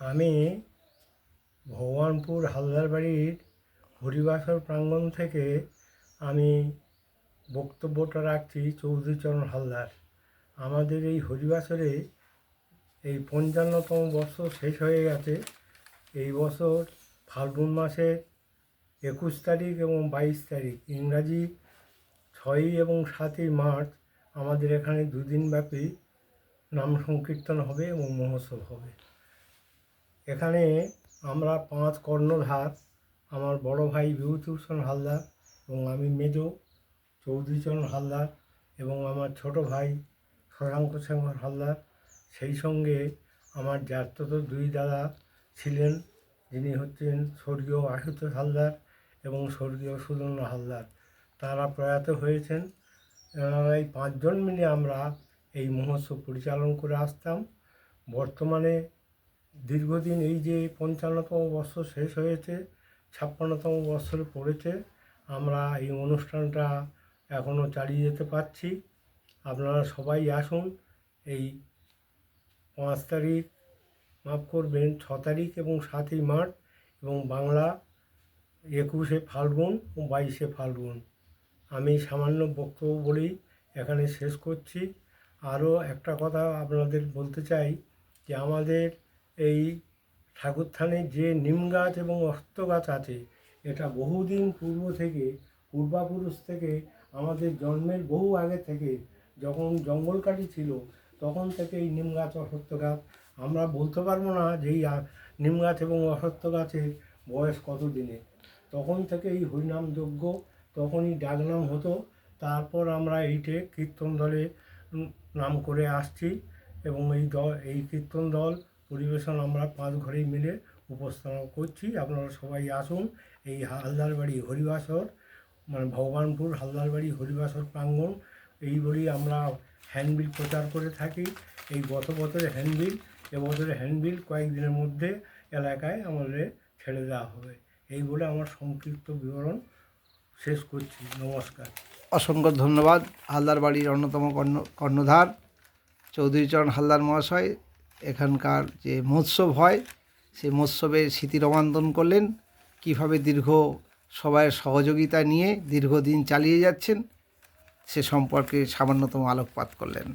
আমি ভগবানপুর হালদার বাড়ির হরিবাসর প্রাঙ্গণ থেকে আমি বক্তব্যটা রাখছি চৌধুরীচরণ হালদার। আমাদের এই হরিবাসরে এই ৫৫তম বছর শেষ হয়ে গেছে। এই বছর ফাল্গুন মাসের ২১ তারিখ এবং ২২ তারিখ, ইংরাজি ৬ই এবং ৭ই মার্চ আমাদের এখানে দুদিনব্যাপী নাম সংকীর্তন হবে এবং মহোৎসব হবে। এখানে আমরা ৫ কর্ণধার, আমার বড় ভাই বিভূতিভূষণ হালদার এবং আমি মেজ চৌধুরীচরণ হালদার এবং আমার ছোট ভাই শশাঙ্ক শেখর হালদার, সেই সঙ্গে আমার জ্যাঠতো ২ দাদা ছিলেন, যিনি হচ্ছেন স্বর্গীয় আশুতোষ হালদার এবং স্বর্গীয় সুধন্য হালদার। তারা প্রয়াত হয়েছেন। এই ৫ জন মিলে আমরা এই মহোৎসব পরিচালন করে আসতাম। বর্তমানে দীর্ঘদিন এই যে ৫৫তম বৎসর শেষ হয়েছে, ৫৬তম বৎসরে পড়েছে, আমরা এই অনুষ্ঠানটা এখনও চালিয়ে যেতে পারছি। আপনারা সবাই আসুন। এই ৫ তারিখ, মাফ করবেন, ৬ তারিখ এবং ৭ই মার্চ এবং বাংলা ২১শে ফাল্গুন ও ২২শে ফাল্গুন। আমি সামান্য বক্তব্য বলেই এখানে শেষ করছি। আরও একটা কথা আপনাদের বলতে চাই যে আমাদের এই ঠাকুরথানে যে নিম গাছ এবং অশ্বত্থ গাছ আছে, এটা বহুদিন পূর্ব থেকে, পূর্বাপুরুষ থেকে, আমাদের জন্মের বহু আগে থেকে, যখন জঙ্গলকাটি ছিল তখন থেকে এই নিম গাছ অশ্বত্থ গাছ, আমরা বলতে পারবো না যে এই নিম গাছ এবং অশ্বত্থ গাছের বয়স কত দিনে। তখন থেকে এই হরিনাম যজ্ঞ, তখনই ডাকনাম হতো। তারপর আমরা এইটে কীর্তন দলে নাম করে আসছি এবং এই কীর্তন দল পরিবেশন আমরা ৫ ঘরেই মিলে উপস্থাপন করছি। আপনারা সবাই আসুন। এই হালদার বাড়ি হরিবাসর, মানে ভগবানপুর হালদার বাড়ি হরিবাসর প্রাঙ্গণ, এই বলেই আমরা হ্যান্ডবিল প্রচার করে থাকি। এই গত বছরের হ্যান্ডবিল, এবছরের হ্যান্ডবিল কয়েকদিনের মধ্যে এলাকায় আমাদের ছেড়ে দেওয়া হবে। এই বলে আমার সংক্ষিপ্ত বিবরণ শেষ করছি। নমস্কার। অসংখ্য ধন্যবাদ হালদার বাড়ির অন্যতম কর্ণধার চৌধুরীচরণ হালদার মহাশয়। এখানকার যে মহোৎসব হয় সেই মহোৎসবে স্মৃতি রোমন্থন করলেন, কীভাবে দীর্ঘ সবাইয়ের সহযোগিতা নিয়ে দীর্ঘদিন চালিয়ে যাচ্ছেন সে সম্পর্কে সামান্যতম আলোকপাত করলেন।